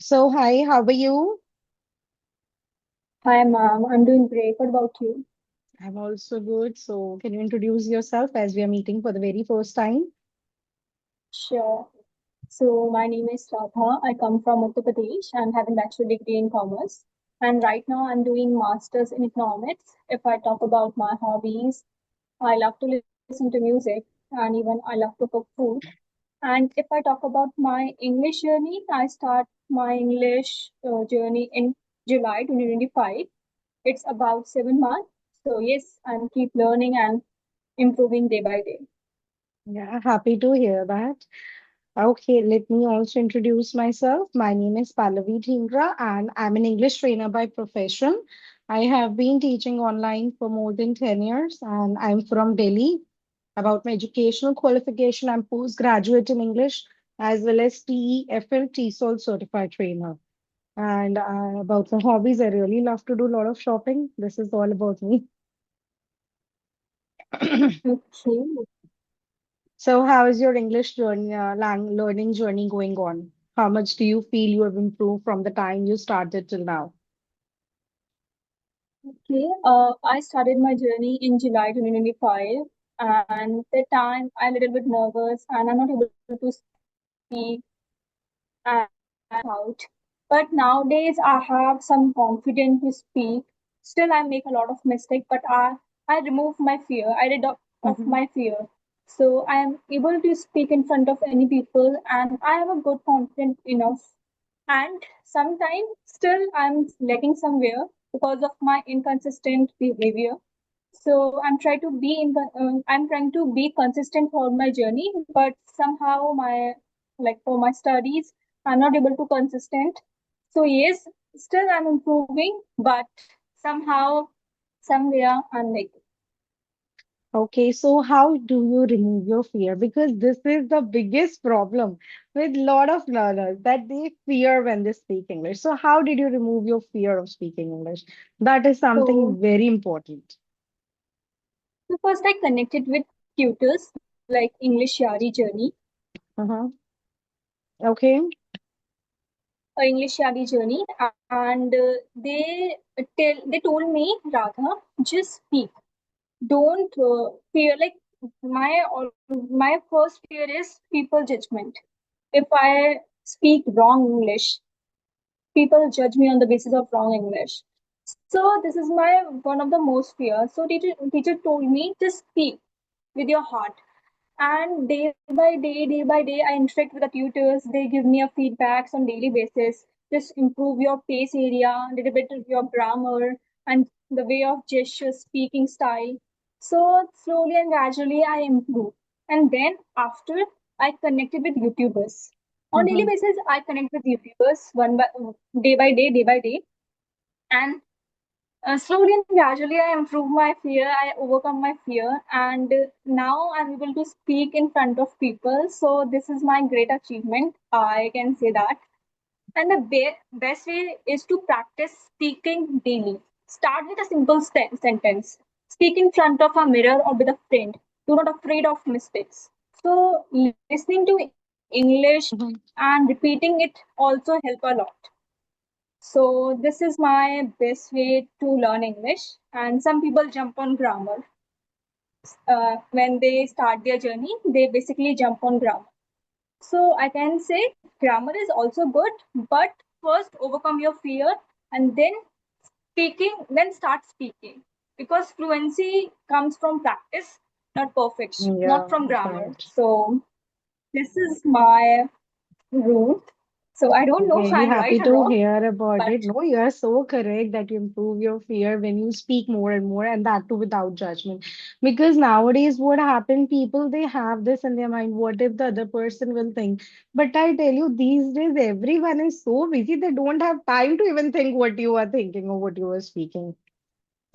So, hi, how are you? Hi, ma'am. I'm doing great. What about you? I'm also good. So, can you introduce yourself as we are meeting for the very first time? Sure. So, my name is Radha. I come from Uttar Pradesh and have a bachelor degree in commerce. And right now, I'm doing masters in economics. If I talk about my hobbies, I love to listen to music and even I love to cook food. And if I talk about my English journey, I start my English journey in July 2025. It's about 7 months. So, yes, I'm keep learning and improving day by day. Yeah, happy to hear that. Okay, let me also introduce myself. My name is Pallavi Dhingra, and I'm an English trainer by profession. I have been teaching online for more than 10 years, and I'm from Delhi. About my educational qualification, I'm postgraduate in English as well as TEFL TESOL certified trainer. And about my hobbies, I really love to do a lot of shopping. This is all about me. Okay. So, how is your English journey, learning journey going on? How much do you feel you have improved from the time you started till now? Okay. I started my journey in July 2025, and that time I'm a little bit nervous and I'm not able to speak and out. But nowadays I have some confidence to speak. Still, I make a lot of mistake, but I remove my fear. I rid of Mhm. my fear. So I am able to speak in front of any people, and I have a good confidence enough. And sometimes still I'm lacking somewhere because of my inconsistent behavior. So I'm trying to be consistent for my journey, but somehow my like for my studies I'm not able to consistent. So yes, still I'm improving, but somehow somewhere I'm like. Okay, so how do you remove your fear? Because this is the biggest problem with a lot of learners that they fear when they speak English. So, how did you remove your fear of speaking English? That is So, something very important. so first I connected with tutors like English Yari Journey, Uh-huh. Okay. English Yari Journey, and they told me, Radha, just speak, don't fear. Like my first fear is people judgment. If I speak wrong English, people judge me on the basis of wrong English. So this is my one of the most fear. So teacher told me just speak with your heart. And day by day I interact with the tutors. They give me a feedbacks on daily basis. Just improve your pace area, a little bit of your grammar and the way of gesture, speaking style. So slowly and gradually I improve. And then after, I connected with YouTubers on daily Mm-hmm. basis. I connect with YouTubers day by day, and slowly and gradually, I improve my fear. I overcome my fear, and now I'm able to speak in front of people. So this is my great achievement. I can say that. And the best way is to practice speaking daily. Start with a simple sentence. Speak in front of a mirror or with a friend. Do not afraid of mistakes. So listening to English and repeating it also help a lot. So this is my best way to learn English. And some people jump on grammar. When they start their journey, they basically jump on grammar. So I can say grammar is also good, but first overcome your fear and then start speaking. Because fluency comes from practice, not perfection, not Yeah, from grammar. right. So this is my rule. So I don't know if Very I'm right happy or to wrong, hear about but it. No, you are so correct that you improve your fear when you speak more and more, and that too without judgment. Because nowadays, what happened, people they have this in their mind, what if the other person will think? But I tell you, these days, everyone is so busy, they don't have time to even think what you are thinking or what you are speaking.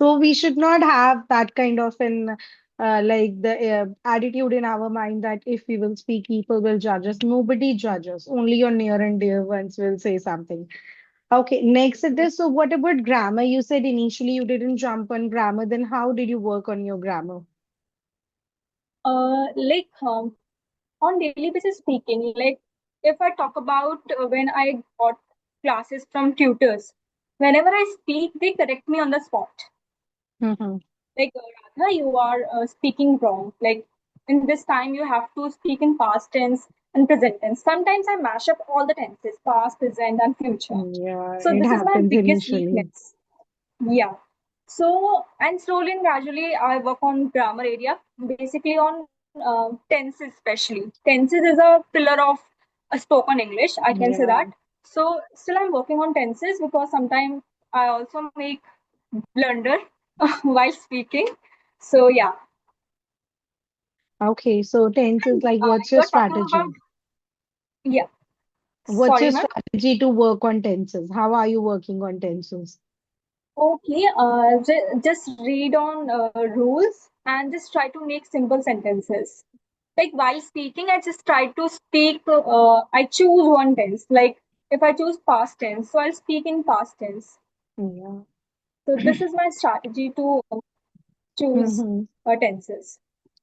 So we should not have that kind of an like the attitude in our mind that if we will speak, people will judge us. Nobody judges. Only your near and dear ones will say something. Okay, next is this. So what about grammar? You said initially you didn't jump on grammar. Then how did you work on your grammar? like on daily basis speaking, like if I talk about when I got classes from tutors. Whenever I speak, they correct me on the spot. Mm-hmm. Like, Radha, you are speaking wrong. Like, in this time, you have to speak in past tense and present tense. Sometimes I mash up all the tenses, past, present, and future. Yeah, So, it this is my happens biggest initially. weakness. Yeah. So, and slowly and gradually, I work on grammar area, basically on tenses, especially. Tenses is a pillar of a spoken English, I can say that. Yeah. So, still, I'm working on tenses because sometimes I also make blunder while speaking. So, yeah. Okay, so tense is And like, what's your you're talking about, strategy? yeah. What's Sorry, your ma'am. strategy to work on tenses? How are you working on tenses? Okay, just read on rules and just try to make simple sentences. Like while speaking, I just try to speak. I choose one tense. Like if I choose past tense, so I'll speak in past tense. Yeah. So this is my strategy to choose Mm-hmm. tenses.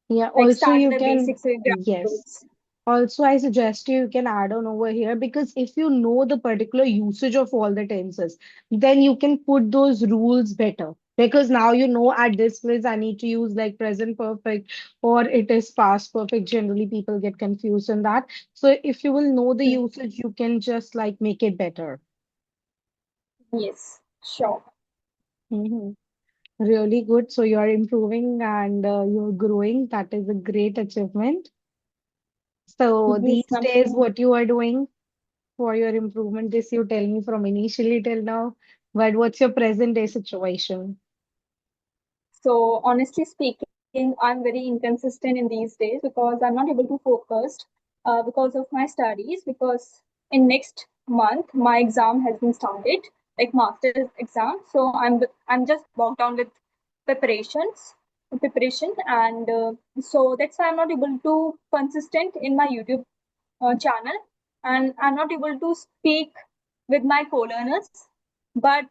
Yeah, Like also start you the can, basics with grammar yes. rules. Also, I suggest you can add on over here because if you know the particular usage of all the tenses, then you can put those rules better. Because now you know at this place I need to use like present perfect or it is past perfect. Generally, people get confused in that. So if you will know the usage, you can just like make it better. Yes, sure. Hmm. Really good. So you're improving and you're growing. That is a great achievement. So Yes, these ma'am. days, what you are doing for your improvement? This you tell me from initially till now, but what's your present day situation? So honestly speaking, I'm very inconsistent in these days because I'm not able to focus because of my studies. Because in next month my exam has been started, like master's exam. So I'm just bogged down with preparations, preparation, and so that's why I'm not able to consistent in my YouTube channel, and I'm not able to speak with my co-learners. But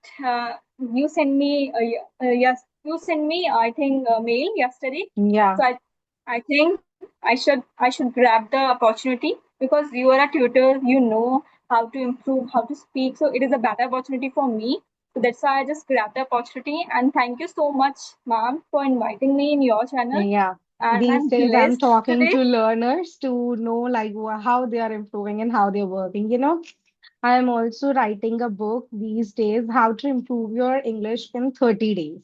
you send me yes, you send me I think a mail yesterday. Yeah, So I think I should grab the opportunity because you are a tutor. You know how to improve, how to speak. So it is a better opportunity for me. So that's why I just grabbed the opportunity. And thank you so much, ma'am, for inviting me in your channel. yeah. And These I'm days, I'm blessed talking today. to learners to know like how they are improving and how they're working. I am also writing a book these days, How to Improve Your English in 30 Days.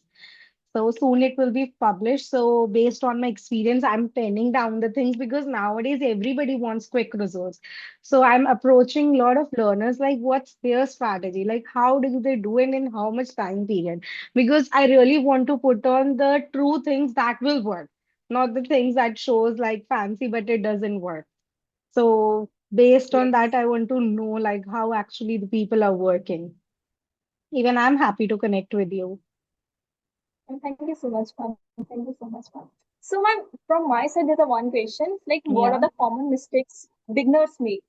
So soon it will be published. So based on my experience, I'm penning down the things because nowadays everybody wants quick results. So I'm approaching a lot of learners like what's their strategy? Like how do they do it in how much time period? Because I really want to put on the true things that will work, not the things that shows like fancy but it doesn't work. So based on that, Yes. I want to know like how actually the people are working. Even I'm happy to connect with you. And thank you so much, ma'am. Thank you so much, ma'am. So, ma'am, from my side, there's a one question. Like, what are the Yeah. common mistakes beginners make?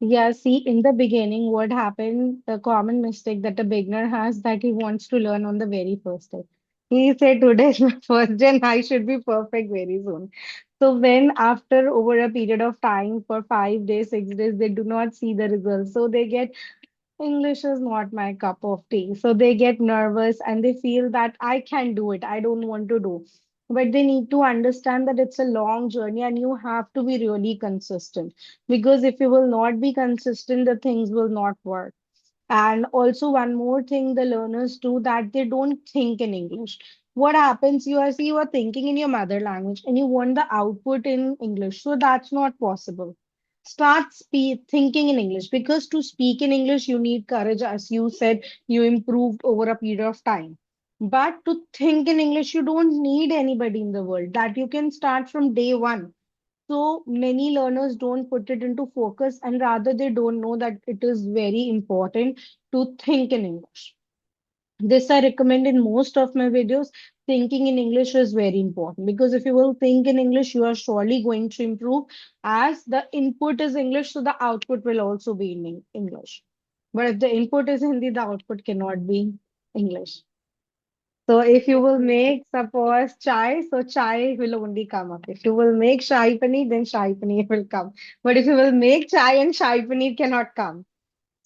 Yeah, see, in the beginning, what happened, the common mistake that a beginner has that he wants to learn on the very first day. He said, today is my first day and I should be perfect very soon. So when after over a period of time for 5 days, 6 days, they do not see the results. So they get English is not my cup of tea. So they get nervous and they feel that I can do it. I don't want to do. But they need to understand that it's a long journey and you have to be really consistent. Because if you will not be consistent, the things will not work. And also, one more thing the learners do that they don't think in English. What happens, you are thinking in your mother language and you want the output in English. So that's not possible. Start thinking in English because to speak in English, you need courage. As you said, you improved over a period of time. But to think in English, you don't need anybody in the world. That you can start from day one. So many learners don't put it into focus and rather they don't know that it is very important to think in English. This I recommend in most of my videos. Thinking in English is very important because if you will think in English, you are surely going to improve as the input is English, so the output will also be in English. But if the input is Hindi, the output cannot be English. So if you will make suppose chai, so chai will only come up. If you will make shahi paneer, then shahi paneer will come. But if you will make chai and shahi paneer cannot come.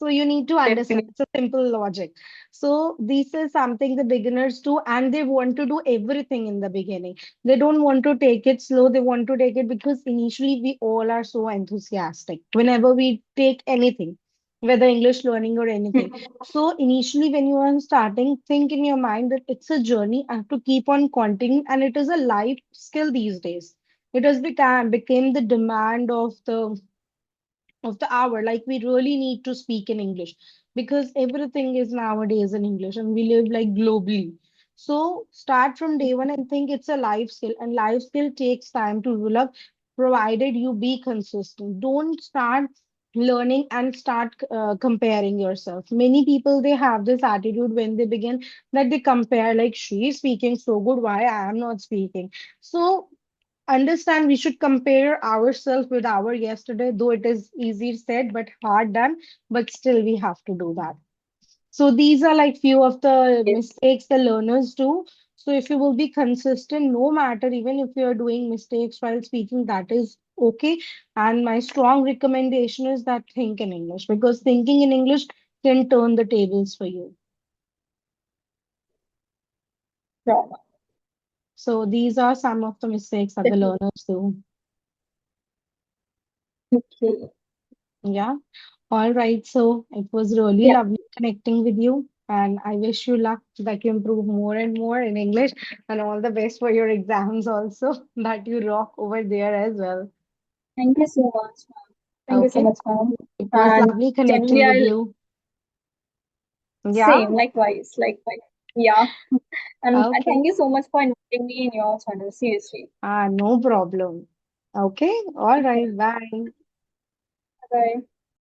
So you need to understand. Definitely. It's a simple logic. So this is something the beginners do, and they want to do everything in the beginning. They don't want to take it slow. They want to take it because initially we all are so enthusiastic whenever we take anything, whether English learning or anything. So initially, when you are starting, think in your mind that it's a journey. I have to keep on continuing, and it is a life skill these days. It has became the demand of the hour. Like we really need to speak in English because everything is nowadays in English and we live like globally. So start from day one and think it's a life skill, and life skill takes time to develop provided you be consistent. Don't start learning and start comparing yourself. Many people they have this attitude when they begin that they compare like she is speaking so good, why I am not speaking. So understand we should compare ourselves with our yesterday, though it is easy said but hard done, but still we have to do that. So these are like few of the Yes, mistakes the learners do. So if you will be consistent, no matter even if you are doing mistakes while speaking, that is okay. And my strong recommendation is that think in English, because thinking in English can turn the tables for you. trauma. So these are some of the mistakes that the Definitely. learners do. Okay. Yeah. All right, so it was really Yeah. lovely connecting with you, and I wish you luck that you improve more and more in English, and all the best for your exams also, that you rock over there as well. Thank you so much, ma'am. Thank you so Okay, much, ma'am. it was And lovely genuinely, connecting with I'll you. Yeah, same, likewise, likewise. Yeah. And okay, thank you so much for inviting me in your channel. Seriously. no problem. Okay, all right, bye. Bye.